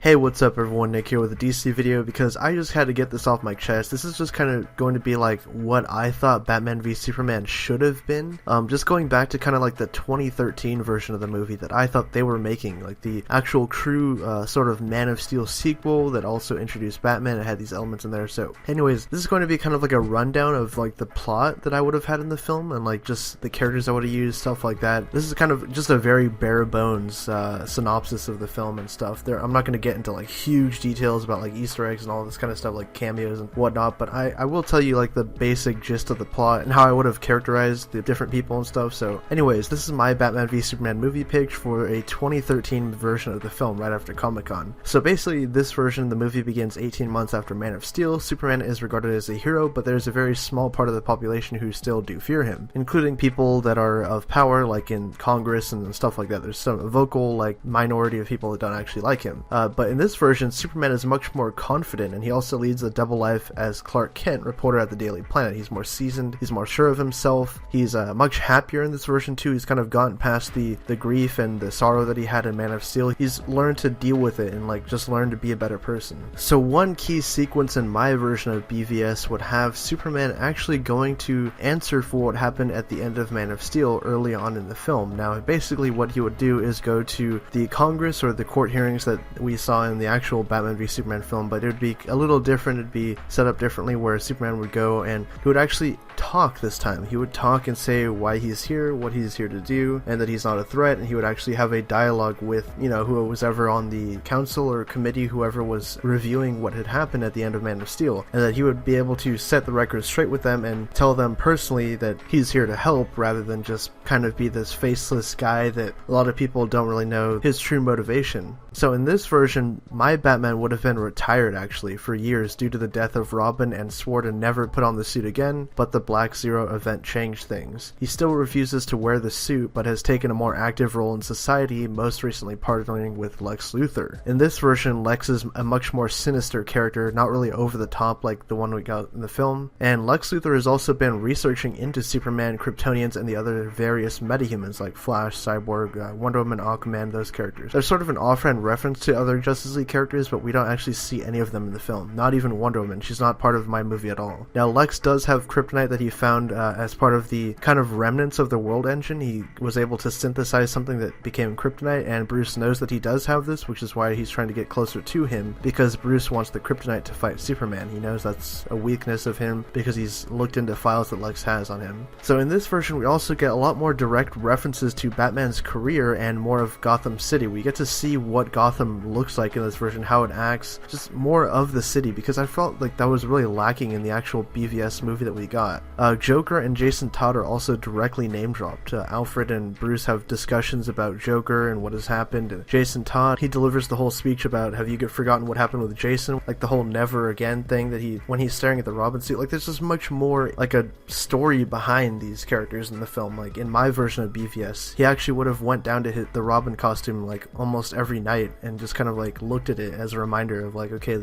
Hey, what's up everyone, Nick here with a DC video because I just had to get this off my chest. This is just kind of going to be like what I thought Batman v Superman should have been. Just going back to kind of like the 2013 version of the movie that I thought they were making, like the actual true sort of Man of Steel sequel that also introduced Batman and had these elements in there. So anyways, this is going to be kind of like a rundown of like the plot that I would have had in the film and like just the characters I would have used, stuff like that. This is kind of just a very bare bones synopsis of the film and stuff. I'm not going to get into like huge details about like Easter eggs and all this kind of stuff, like cameos and whatnot, but I will tell you like the basic gist of the plot and how I would have characterized the different people and stuff. So anyways, this is my Batman v Superman movie pitch for a 2013 version of the film right after Comic-Con. So basically this version, the movie begins 18 months after Man of Steel. Superman is regarded as a hero, but there's a very small part of the population who still do fear him, including people that are of power like in Congress and stuff like that. There's some vocal like minority of people that don't actually like him, but in this version, Superman is much more confident, and he also leads a double life as Clark Kent, reporter at the Daily Planet. He's more seasoned, he's more sure of himself, he's much happier in this version too. He's kind of gotten past the grief and the sorrow that he had in Man of Steel. He's learned to deal with it and like just learned to be a better person. So one key sequence in my version of BVS would have Superman actually going to answer for what happened at the end of Man of Steel early on in the film. Now basically what he would do is go to the Congress or the court hearings that we saw in the actual Batman v Superman film, but it would be a little different. It'd be set up differently where Superman would go and he would actually talk this time. He would talk and say why he's here, what he's here to do, and that he's not a threat, and he would actually have a dialogue with, you know, who was ever on the council or committee, whoever was reviewing what had happened at the end of Man of Steel, and that he would be able to set the record straight with them and tell them personally that he's here to help rather than just kind of be this faceless guy that a lot of people don't really know his true motivation. So in this version, my Batman would have been retired actually for years due to the death of Robin and swore to never put on the suit again, but the Black Zero event changed things. He still refuses to wear the suit, but has taken a more active role in society, most recently partnering with Lex Luthor. In this version, Lex is a much more sinister character, not really over the top like the one we got in the film, and Lex Luthor has also been researching into Superman, Kryptonians, and the other various metahumans like Flash, Cyborg, Wonder Woman, Aquaman, those characters. There's sort of an offhand reference to other Justice League characters, but we don't actually see any of them in the film. Not even Wonder Woman. She's not part of my movie at all. Now, Lex does have kryptonite that he found as part of the kind of remnants of the world engine. He was able to synthesize something that became kryptonite, and Bruce knows that he does have this, which is why he's trying to get closer to him, because Bruce wants the kryptonite to fight Superman. He knows that's a weakness of him because he's looked into files that Lex has on him. So in this version, we also get a lot more direct references to Batman's career and more of Gotham City. We get to see what Gotham looks like in this version, how it acts, just more of the city, because I felt like that was really lacking in the actual BVS movie that we got. Joker and Jason Todd are also directly name dropped. Alfred and Bruce have discussions about Joker and what has happened, and Jason Todd, he delivers the whole speech about have you forgotten what happened with Jason, like the whole never again thing that when he's staring at the Robin suit. Like there's just much more like a story behind these characters in the film. Like in my version of BVS, he actually would have went down to hit the Robin costume like almost every night and just kind of like looked at it as a reminder of like, okay,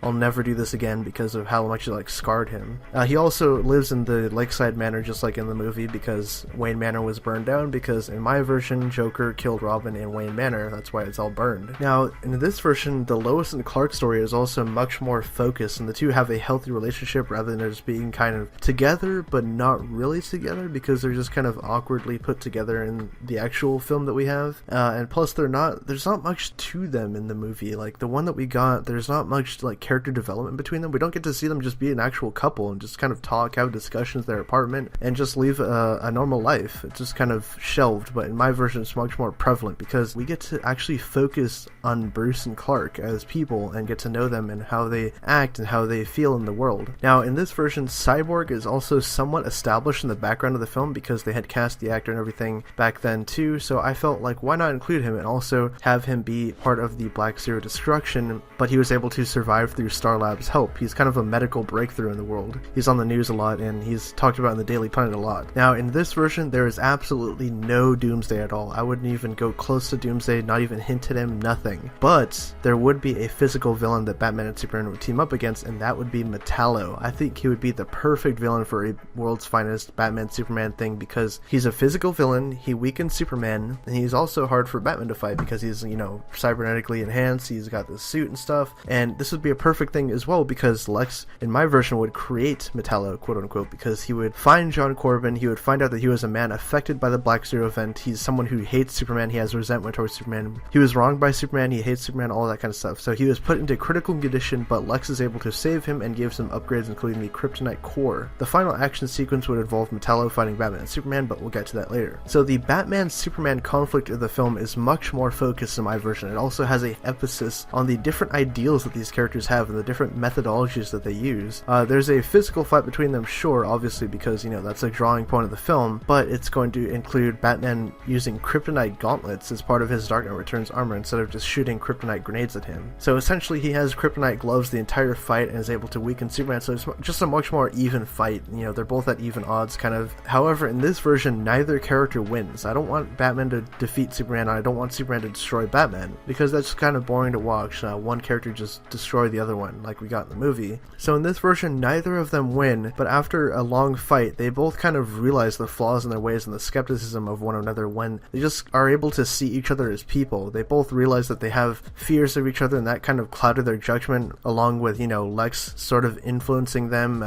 I'll never do this again because of how much it like scarred him. He also lives in the Lakeside Manor just like in the movie because Wayne Manor was burned down, because in my version Joker killed Robin in Wayne Manor. That's why it's all burned. Now in this version, the Lois and Clark story is also much more focused, and the two have a healthy relationship rather than just being kind of together but not really together, because they're just kind of awkwardly put together in the actual film that we have, and plus there's not much to them in the movie. Like the one that we got, there's not much like character development between them. We don't get to see them just be an actual couple and just kind of talk, have discussions in their apartment, and just live a normal life. It's just kind of shelved, but in my version it's much more prevalent because we get to actually focus on Bruce and Clark as people and get to know them and how they act and how they feel in the world. Now in this version, Cyborg is also somewhat established in the background of the film because they had cast the actor and everything back then too, so I felt like why not include him and also have him be part of the Black Zero destruction, but he was able to survive through Star Labs' help. He's kind of a medical breakthrough in the world. He's on the news a lot and he's talked about in the Daily Planet a lot. Now in this version, there is absolutely no Doomsday at all. I wouldn't even go close to Doomsday, not even hint at him, nothing. But there would be a physical villain that Batman and Superman would team up against, and that would be Metallo. I think he would be the perfect villain for a World's Finest Batman Superman thing because he's a physical villain, he weakens Superman, and he's also hard for Batman to fight because he's, you know, cybernetically enhanced pants, he's got this suit and stuff, and this would be a perfect thing as well because Lex, in my version, would create Metallo, quote unquote, because he would find John Corbin, he would find out that he was a man affected by the Black Zero event, he's someone who hates Superman, he has resentment towards Superman, he was wronged by Superman, he hates Superman, all that kind of stuff. So he was put into critical condition, but Lex is able to save him and gives him upgrades including the Kryptonite core. The final action sequence would involve Metallo fighting Batman and Superman, but we'll get to that later. So the Batman-Superman conflict of the film is much more focused in my version. It also has a emphasis on the different ideals that these characters have and the different methodologies that they use. There's a physical fight between them, sure, obviously, because, you know, that's a drawing point of the film, but it's going to include Batman using kryptonite gauntlets as part of his Dark Knight Returns armor instead of just shooting kryptonite grenades at him. So essentially he has kryptonite gloves the entire fight and is able to weaken Superman, so it's just a much more even fight. You know, they're both at even odds, kind of. However, in this version, neither character wins. I don't want Batman to defeat Superman, and I don't want Superman to destroy Batman, because that's kind of boring to watch. One character just destroy the other one, like we got in the movie. So in this version, neither of them win, but after a long fight, they both kind of realize the flaws in their ways and the skepticism of one another when they just are able to see each other as people. They both realize that they have fears of each other, and that kind of clouded their judgment, along with, you know, Lex sort of influencing them,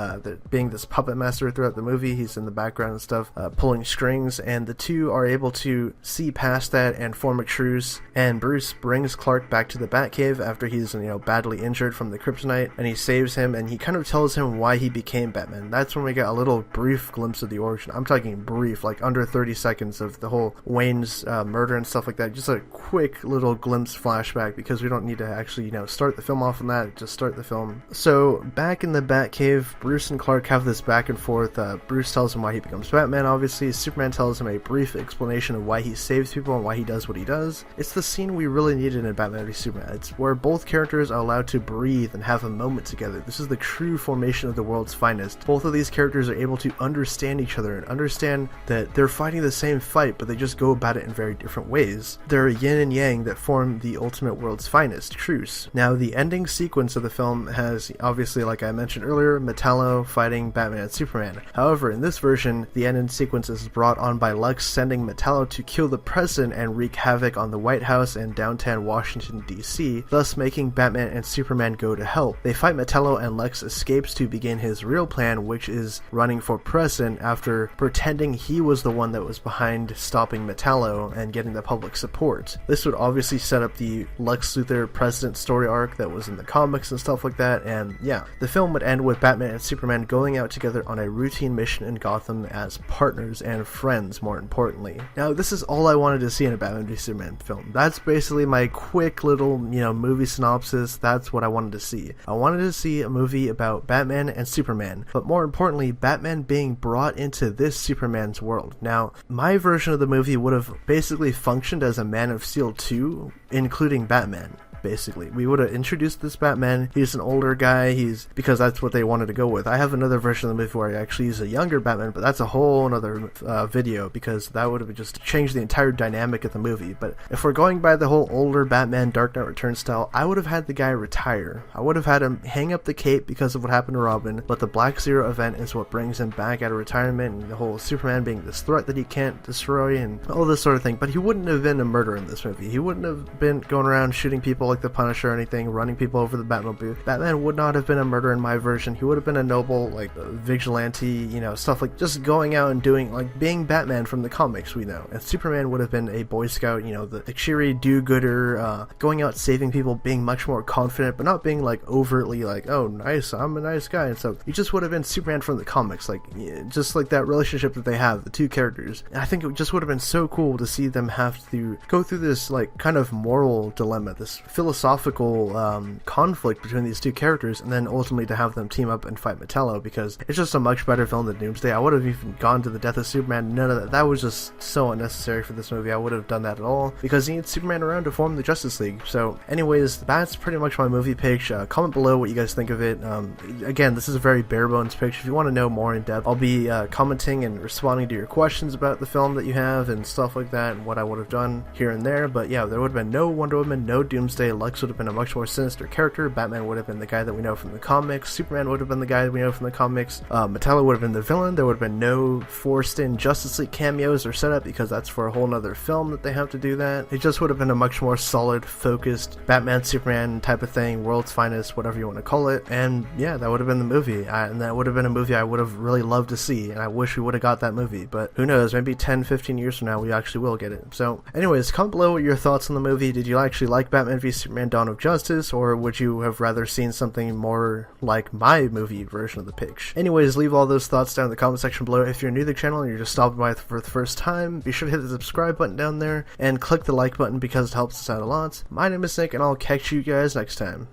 being this puppet master throughout the movie. He's in the background and stuff, pulling strings, and the two are able to see past that and form a truce, and Bruce brings Clark back to the Batcave after he's, you know, badly injured from the kryptonite, and he saves him, and he kind of tells him why he became Batman. That's when we get a little brief glimpse of the origin. I'm talking brief, like under 30 seconds of the whole Wayne's murder and stuff like that. Just a quick little glimpse flashback, because we don't need to actually, you know, start the film off on that, just start the film. So back in the Batcave, Bruce and Clark have this back and forth. Bruce tells him why he becomes Batman, obviously. Superman tells him a brief explanation of why he saves people and why he does what he does. It's the scene we really needed in Batman v Superman. It's where both characters are allowed to breathe and have a moment together. This is the true formation of the world's finest. Both of these characters are able to understand each other and understand that they're fighting the same fight, but they just go about it in very different ways. They're yin and yang that form the ultimate world's finest, truce. Now, the ending sequence of the film has, obviously, like I mentioned earlier, Metallo fighting Batman and Superman. However, in this version, the ending sequence is brought on by Lex sending Metallo to kill the president and wreak havoc on the White House and downtown Washington, D.C., thus making Batman and Superman go to help. They fight Metallo, and Lex escapes to begin his real plan, which is running for president after pretending he was the one that was behind stopping Metallo and getting the public support. This would obviously set up the Lex Luthor president story arc that was in the comics and stuff like that, and yeah, the film would end with Batman and Superman going out together on a routine mission in Gotham as partners and friends, more importantly. Now, this is all I wanted to see in a Batman v Superman film. That's basically my quick little, you know, movie synopsis. That's what I wanted to see. I wanted to see a movie about Batman and Superman, but more importantly, Batman being brought into this Superman's world. Now, my version of the movie would have basically functioned as a Man of Steel 2, including Batman. Basically, we would have introduced this Batman. He's an older guy, because that's what they wanted to go with. I have another version of the movie where I actually use a younger Batman, but that's a whole other video, because that would have just changed the entire dynamic of the movie. But if we're going by the whole older Batman Dark Knight Returns style, I would have had the guy retire. I would have had him hang up the cape because of what happened to Robin, but the Black Zero event is what brings him back out of retirement, and the whole Superman being this threat that he can't destroy and all this sort of thing. But he wouldn't have been a murderer in this movie. He wouldn't have been going around shooting people like the Punisher or anything, running people over the Batmobile. Batman would not have been a murderer in my version. He would have been a noble, like, vigilante, you know, stuff like just going out and doing, like, being Batman from the comics, we know. And Superman would have been a Boy Scout, you know, the cheery do-gooder, going out saving people, being much more confident, but not being, like, overtly, like, oh, nice, I'm a nice guy, and so he just would have been Superman from the comics, like, just like that relationship that they have, the two characters. And I think it just would have been so cool to see them have to go through this, like, kind of moral dilemma, this philosophical conflict between these two characters, and then ultimately to have them team up and fight Metallo, because it's just a much better film than Doomsday. I would have even gone to the death of Superman. None of that. That was just so unnecessary for this movie. I would have done that at all, because he needs Superman around to form the Justice League. So anyways, that's pretty much my movie pitch. Comment below what you guys think of it. Again, this is a very bare bones pitch. If you want to know more in depth, I'll be commenting and responding to your questions about the film that you have and stuff like that, and what I would have done here and there. But yeah, there would have been no Wonder Woman, no Doomsday. Lex would have been a much more sinister character, Batman would have been the guy that we know from the comics, Superman would have been the guy that we know from the comics, Metallo would have been the villain, there would have been no forced in Justice League cameos or setup because that's for a whole nother film that they have to do that. It just would have been a much more solid, focused Batman, Superman type of thing, world's finest, whatever you want to call it, and yeah, that would have been the movie, and that would have been a movie I would have really loved to see, and I wish we would have got that movie, but who knows, maybe 10-15 years from now we actually will get it. So anyways, comment below what your thoughts on the movie. Did you actually like Batman v Superman Dawn of Justice, or would you have rather seen something more like my movie version of the pitch? Anyways, leave all those thoughts down in the comment section below. If you're new to the channel and you're just stopping by for the first time, be sure to hit the subscribe button down there and click the like button because it helps us out a lot. My name is Nick, and I'll catch you guys next time.